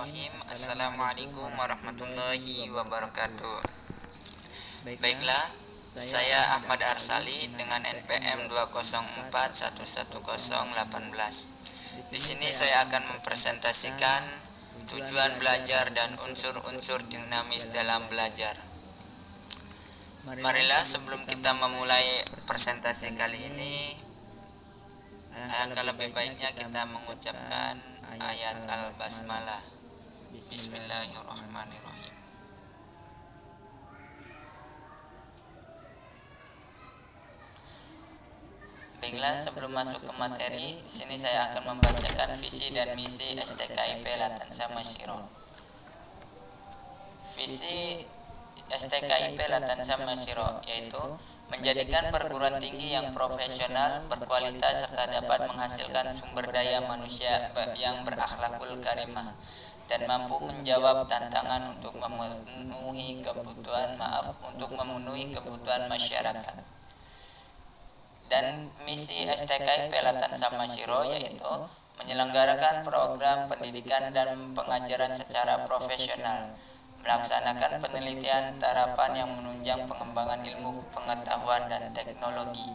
Bismillahirrahmanirrahim. Assalamualaikum warahmatullahi wabarakatuh. Baiklah, saya Ahmad Arsali dengan NPM 204111018. Di sini saya akan mempresentasikan tujuan belajar dan unsur-unsur dinamis dalam belajar. Marilah sebelum kita memulai presentasi kali ini, alangkah lebih baiknya kita mengucapkan ayat Al-Basmalah. Bismillahirrahmanirrahim. Baiklah, sebelum masuk ke materi, di sini saya akan membacakan visi dan misi STKIP Latansa Masyiro. Visi STKIP Latansa Masyiro yaitu menjadikan perguruan tinggi yang profesional, berkualitas, serta dapat menghasilkan sumber daya manusia yang berakhlakul karimah dan mampu menjawab tantangan untuk memenuhi kebutuhan masyarakat. Dan misi STKIP Latansa Masyiro yaitu menyelenggarakan program pendidikan dan pengajaran secara profesional, melaksanakan penelitian terapan yang menunjang pengembangan ilmu pengetahuan dan teknologi,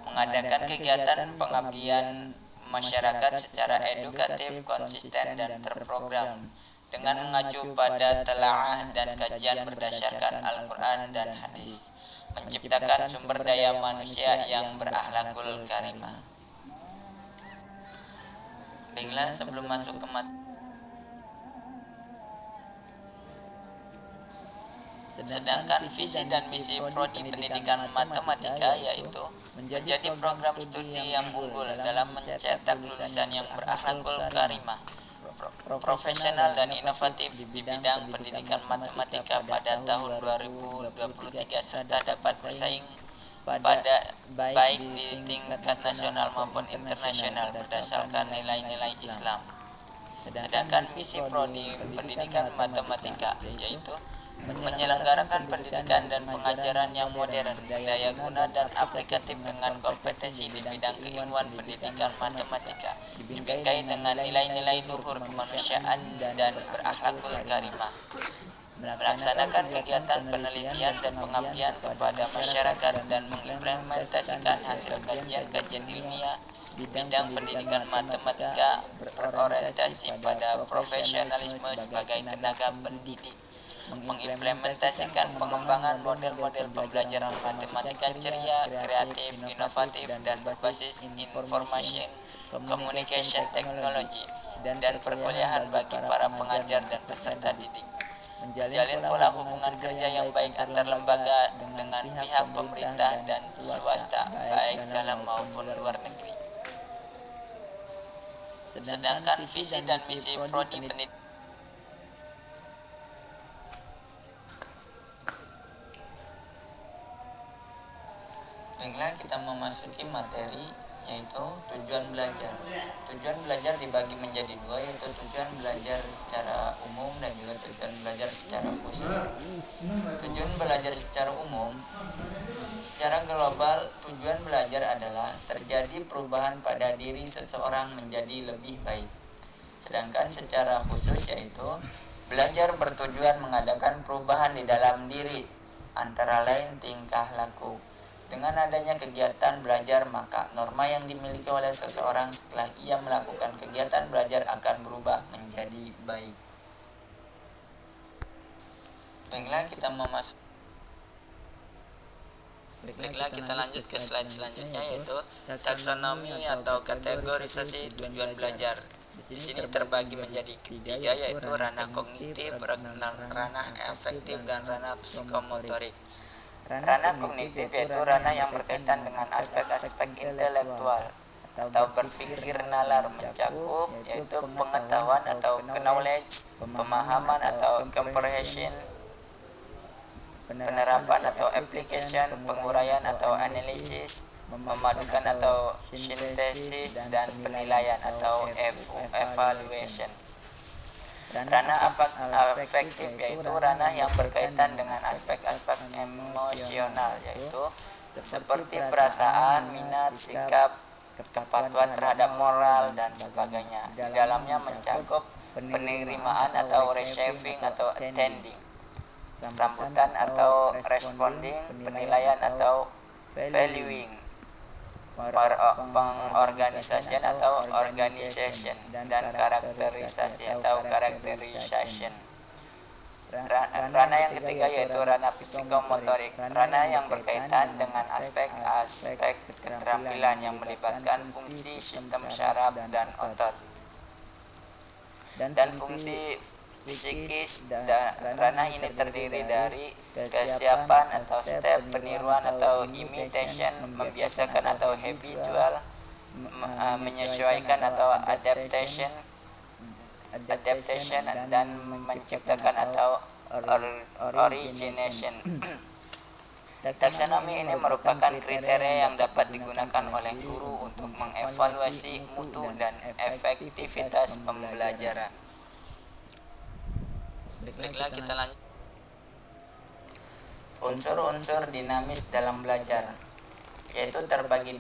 mengadakan kegiatan pengabdian masyarakat secara edukatif, konsisten, dan terprogram dengan mengacu pada telaah dan kajian berdasarkan Al-Quran dan hadis, menciptakan sumber daya manusia yang berakhlakul karimah. Baiklah, sebelum masuk ke sedangkan visi dan misi prodi pendidikan matematika yaitu menjadi program studi yang unggul dalam mencetak lulusan yang berakhlakul karimah, profesional dan inovatif di bidang pendidikan matematika pada tahun 2023 serta dapat bersaing baik di tingkat nasional maupun internasional berdasarkan nilai-nilai Islam. Sedangkan misi prodi pendidikan matematika yaitu menyelenggarakan pendidikan dan pengajaran yang modern, daya guna dan aplikatif dengan kompetensi di bidang keilmuan pendidikan matematika, dibingkai dengan nilai-nilai luhur kemanusiaan dan berakhlakul karimah, melaksanakan kegiatan penelitian dan pengabdian kepada masyarakat dan mengimplementasikan hasil kajian-kajian ilmiah di bidang pendidikan matematika berorientasi pada profesionalisme sebagai tenaga pendidik, mengimplementasikan pengembangan model-model pembelajaran matematika ceria, kreatif, inovatif, dan berbasis information communication technology dan perkuliahan bagi para pengajar dan peserta didik. Menjalin pola hubungan kerja yang baik antar lembaga dengan pihak pemerintah dan swasta, baik dalam maupun luar negeri. Sedangkan visi dan misi prodi pendidikan. Baiklah, kita memasuki materi yaitu tujuan belajar. Tujuan belajar dibagi menjadi dua, yaitu tujuan belajar secara umum dan juga tujuan belajar secara khusus. Tujuan belajar secara umum, secara global, tujuan belajar adalah terjadi perubahan pada diri seseorang menjadi lebih baik. Sedangkan secara khusus yaitu belajar bertujuan mengadakan perubahan di dalam diri, antara lain tingkah laku. Dengan adanya kegiatan belajar, maka norma yang dimiliki oleh seseorang setelah ia melakukan kegiatan belajar akan berubah menjadi baik. Baiklah, kita lanjut ke slide selanjutnya yaitu taksonomi atau kategorisasi tujuan belajar. Di sini terbagi menjadi tiga, yaitu ranah kognitif, ranah afektif, dan ranah psikomotorik. Ranah kognitif yaitu ranah yang berkaitan dengan aspek-aspek intelektual atau berpikir nalar, mencakup yaitu pengetahuan atau knowledge, pemahaman atau comprehension, penerapan atau application, penguraian atau analisis, memadukan atau sintesis, dan penilaian atau evaluation. Ranah afektif yaitu ranah yang berkaitan dengan aspek-aspek emosional, yaitu seperti perasaan, minat, sikap, kepatuhan terhadap moral, dan sebagainya. Di dalamnya mencakup penerimaan atau receiving atau attending, sambutan atau responding, penilaian atau valuing, pengorganisasian atau organization, dan karakterisasi atau characterization. Ranah yang ketiga yaitu ranah psikomotorik, ranah yang berkaitan dengan aspek-aspek keterampilan yang melibatkan fungsi sistem syaraf dan otot dan fungsi psikis. Ranah ini terdiri dari kesiapan atau step, peniruan atau imitation, membiasakan atau habitual, menyesuaikan atau adaptation, dan menciptakan atau origination. Taksonomi ini merupakan kriteria yang dapat digunakan oleh guru untuk mengevaluasi mutu dan efektivitas pembelajaran. Baiklah, kita lanjut. Unsur-unsur dinamis dalam belajar, yaitu terbagi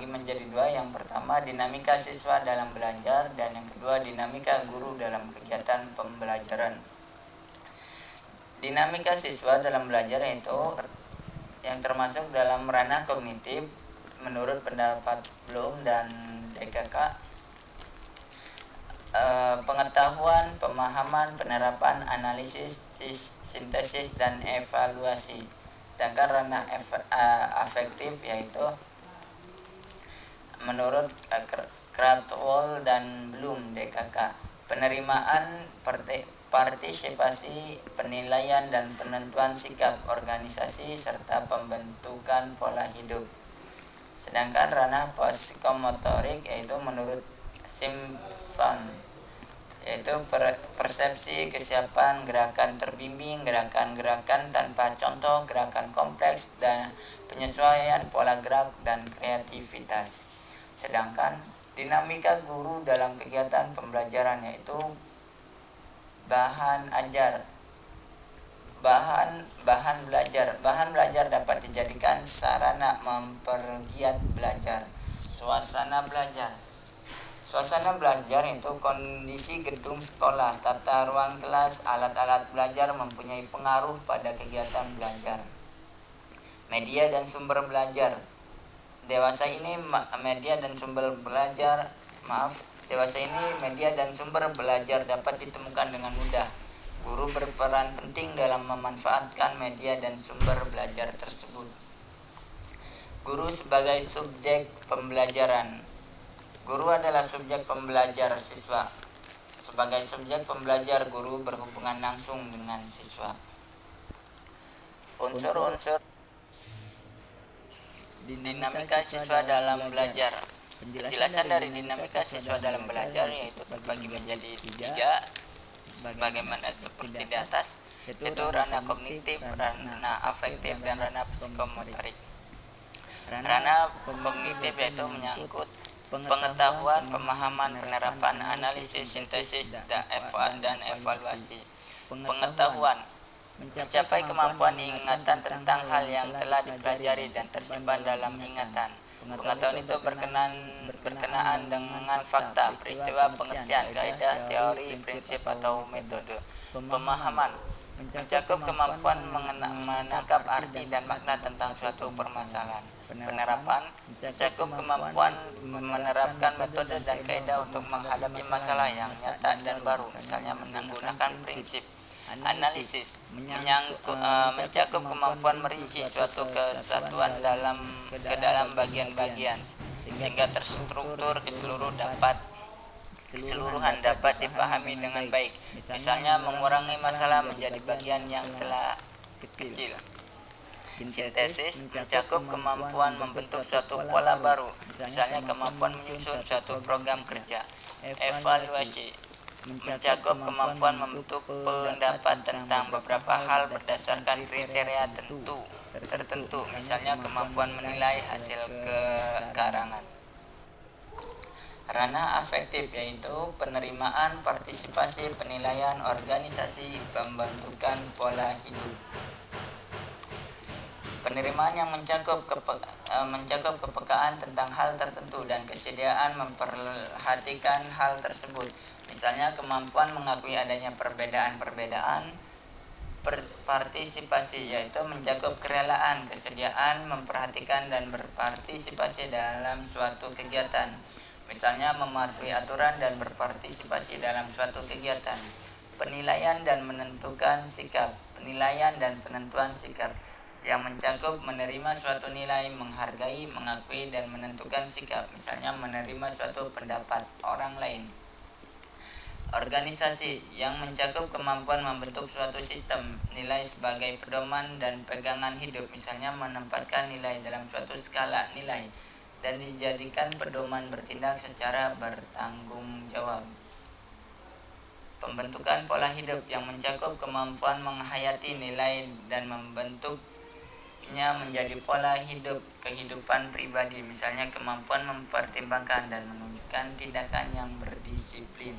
menjadi dua. Yang pertama, dinamika siswa dalam belajar, dan yang kedua, dinamika guru dalam kegiatan pembelajaran. Dinamika siswa dalam belajar yaitu yang termasuk dalam ranah kognitif menurut pendapat Bloom dan DKK, pengetahuan, pemahaman, penerapan, analisis, sintesis, dan evaluasi. Sedangkan ranah afektif yaitu menurut Krathwohl dan Bloom DKK, penerimaan, partisipasi, penilaian, dan penentuan sikap organisasi serta pembentukan pola hidup. Sedangkan ranah psikomotorik yaitu menurut Simpson yaitu persepsi, kesiapan, gerakan terbimbing, gerakan-gerakan tanpa contoh, gerakan kompleks, dan penyesuaian pola gerak dan kreativitas. Sedangkan dinamika guru dalam kegiatan pembelajaran yaitu bahan belajar. Bahan belajar dapat dijadikan sarana mempergiat belajar. Suasana belajar itu kondisi gedung sekolah, tata ruang kelas, alat-alat belajar mempunyai pengaruh pada kegiatan belajar. Media dan sumber belajar. Dewasa ini media dan sumber belajar dapat ditemukan dengan mudah. Guru berperan penting dalam memanfaatkan media dan sumber belajar tersebut. Guru sebagai subjek pembelajaran. Guru adalah subjek pembelajar siswa. Sebagai subjek pembelajar, guru berhubungan langsung dengan siswa. Unsur-unsur dinamika siswa dalam belajar. Penjelasan dari dinamika siswa dalam belajar yaitu terbagi menjadi 3, sebagaimana seperti di atas, yaitu ranah kognitif, ranah afektif, dan ranah psikomotorik. Ranah kognitif yaitu menyangkut pengetahuan, pemahaman, penerapan, analisis, sintesis, dan evaluasi. Pengetahuan mencapai kemampuan ingatan tentang hal yang telah dipelajari dan tersimpan dalam ingatan. Pengetahuan itu berkenaan dengan fakta, peristiwa, pengertian, kaidah, teori, prinsip, atau metode. Pemahaman mencakup kemampuan menangkap arti dan makna tentang suatu permasalahan. Penerapan mencakup kemampuan menerapkan metode dan kaidah untuk menghadapi masalah yang nyata dan baru, misalnya menggunakan prinsip. Analisis mencakup kemampuan merinci suatu kesatuan ke dalam bagian-bagian sehingga terstruktur keseluruhan dapat dipahami dengan baik. Misalnya mengurangi masalah menjadi bagian yang telah kecil. Sintesis mencakup kemampuan membentuk suatu pola baru, misalnya kemampuan menyusun suatu program kerja. Evaluasi mencakup kemampuan membentuk pendapat tentang beberapa hal berdasarkan kriteria tertentu, misalnya kemampuan menilai hasil karangan. Ranah afektif yaitu penerimaan, partisipasi, penilaian, organisasi, pembentukan pola hidup. Penerimaan yang mencakup kepekaan tentang hal tertentu dan kesediaan memperhatikan hal tersebut. Misalnya kemampuan mengakui adanya perbedaan-perbedaan. Partisipasi yaitu mencakup kerelaan, kesediaan memperhatikan dan berpartisipasi dalam suatu kegiatan. Misalnya mematuhi aturan dan berpartisipasi dalam suatu kegiatan. Penilaian dan menentukan sikap. Penilaian dan penentuan sikap yang mencakup menerima suatu nilai, menghargai, mengakui, dan menentukan sikap, misalnya menerima suatu pendapat orang lain. Organisasi yang mencakup kemampuan membentuk suatu sistem nilai sebagai pedoman dan pegangan hidup, misalnya menempatkan nilai dalam suatu skala nilai dan dijadikan pedoman bertindak secara bertanggung jawab. Pembentukan pola hidup yang mencakup kemampuan menghayati nilai dan membentuknya menjadi pola hidup kehidupan pribadi, misalnya kemampuan mempertimbangkan dan menunjukkan tindakan yang berdisiplin.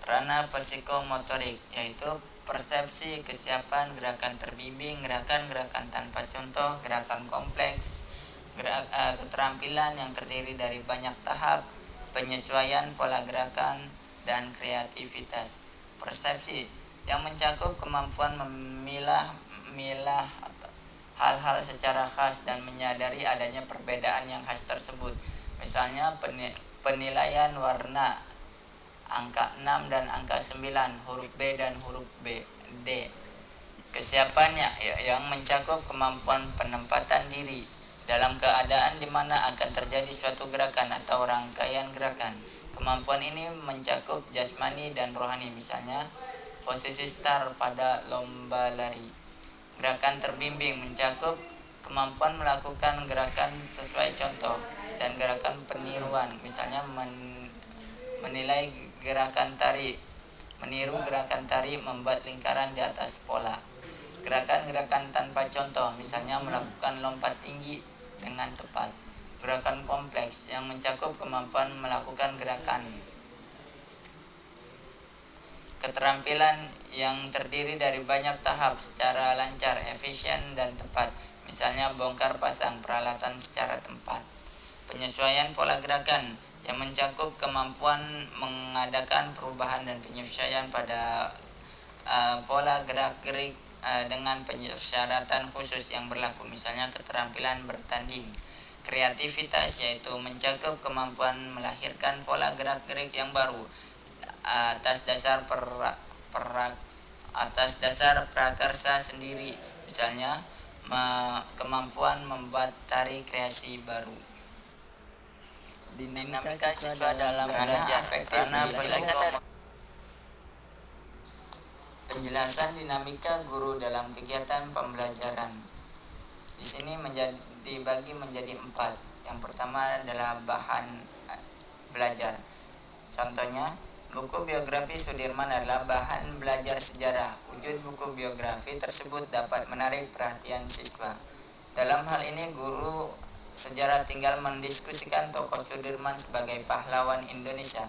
Ranah psikomotorik yaitu persepsi, kesiapan, gerakan terbimbing, gerakan-gerakan tanpa contoh, gerakan kompleks, keterampilan yang terdiri dari banyak tahap, penyesuaian pola gerakan, dan kreativitas. Persepsi yang mencakup kemampuan memilah hal-hal secara khas dan menyadari adanya perbedaan yang khas tersebut. Misalnya penilaian warna, angka 6 dan angka 9, huruf B dan huruf D. Kesiapannya yang mencakup kemampuan penempatan diri dalam keadaan di mana akan terjadi suatu gerakan atau rangkaian gerakan. Kemampuan ini mencakup jasmani dan rohani, misalnya posisi start pada lomba lari. Gerakan terbimbing mencakup kemampuan melakukan gerakan sesuai contoh dan gerakan peniruan, misalnya menilai gerakan tari, meniru gerakan tari, membuat lingkaran di atas pola. Gerakan-gerakan tanpa contoh, misalnya melakukan lompat tinggi dengan tepat. Gerakan kompleks yang mencakup kemampuan melakukan gerakan. Keterampilan yang terdiri dari banyak tahap secara lancar, efisien, dan tepat, misalnya bongkar pasang peralatan secara tepat. Penyesuaian pola gerakan yang mencakup kemampuan mengadakan perubahan dan penyesuaian pada pola gerak-gerik dengan persyaratan khusus yang berlaku, misalnya keterampilan bertanding. Kreativitas yaitu mencakup kemampuan melahirkan pola gerak-gerik yang baru atas dasar prakarsa sendiri, misalnya kemampuan membuat tari kreasi baru. Dinamika siswa dalam belajar efektif. Penjelasan dinamika guru dalam kegiatan pembelajaran. Di sini dibagi menjadi 4. Yang pertama adalah bahan belajar. Contohnya, buku biografi Sudirman adalah bahan belajar sejarah. Wujud buku biografi tersebut dapat menarik perhatian siswa. Dalam hal ini, guru sejarah tinggal mendiskusikan tokoh Sudirman sebagai pahlawan Indonesia.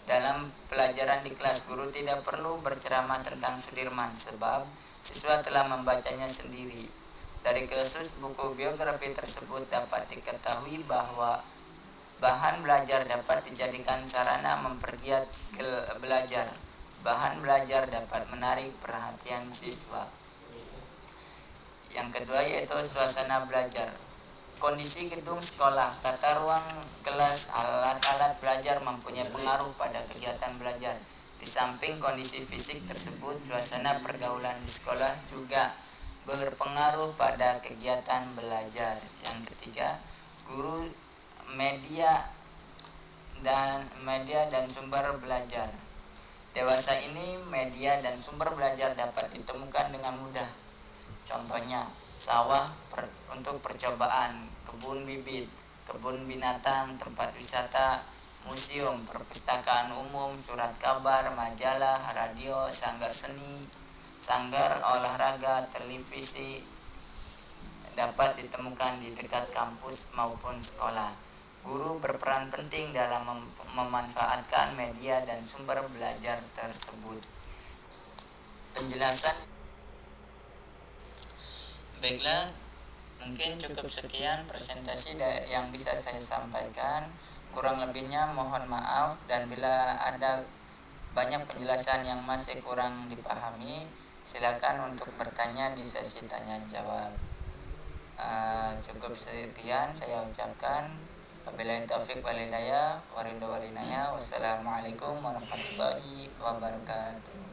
Dalam pelajaran di kelas, guru tidak perlu berceramah tentang Sudirman sebab siswa telah membacanya sendiri. Dari kasus buku biografi tersebut dapat diketahui bahwa bahan belajar dapat dijadikan sarana mempergiat belajar. Bahan belajar dapat menarik perhatian siswa. Yang kedua yaitu suasana belajar. Kondisi gedung sekolah, tata ruang kelas, alat-alat belajar mempunyai pengaruh pada kegiatan belajar. Di samping kondisi fisik tersebut, suasana pergaulan di sekolah juga berpengaruh pada kegiatan belajar. Yang ketiga, guru, media dan sumber belajar. Dewasa ini media dan sumber belajar dapat ditemukan dengan mudah. Contohnya, sawah untuk percobaan, kebun bibit, kebun binatang, tempat wisata, museum, perpustakaan umum, surat kabar, majalah, radio, sanggar seni, sanggar olahraga, televisi dapat ditemukan di dekat kampus maupun sekolah. Guru berperan penting dalam memanfaatkan media dan sumber belajar tersebut. Penjelasan. Baiklah, Mungkin cukup sekian presentasi yang bisa saya sampaikan. Kurang lebihnya mohon maaf, dan bila ada banyak penjelasan yang masih kurang dipahami, silakan untuk bertanya di sesi tanya jawab. Cukup sekian saya ucapkan. Wabillahi taufiq wal hidayah, wassalamualaikum warahmatullahi wabarakatuh.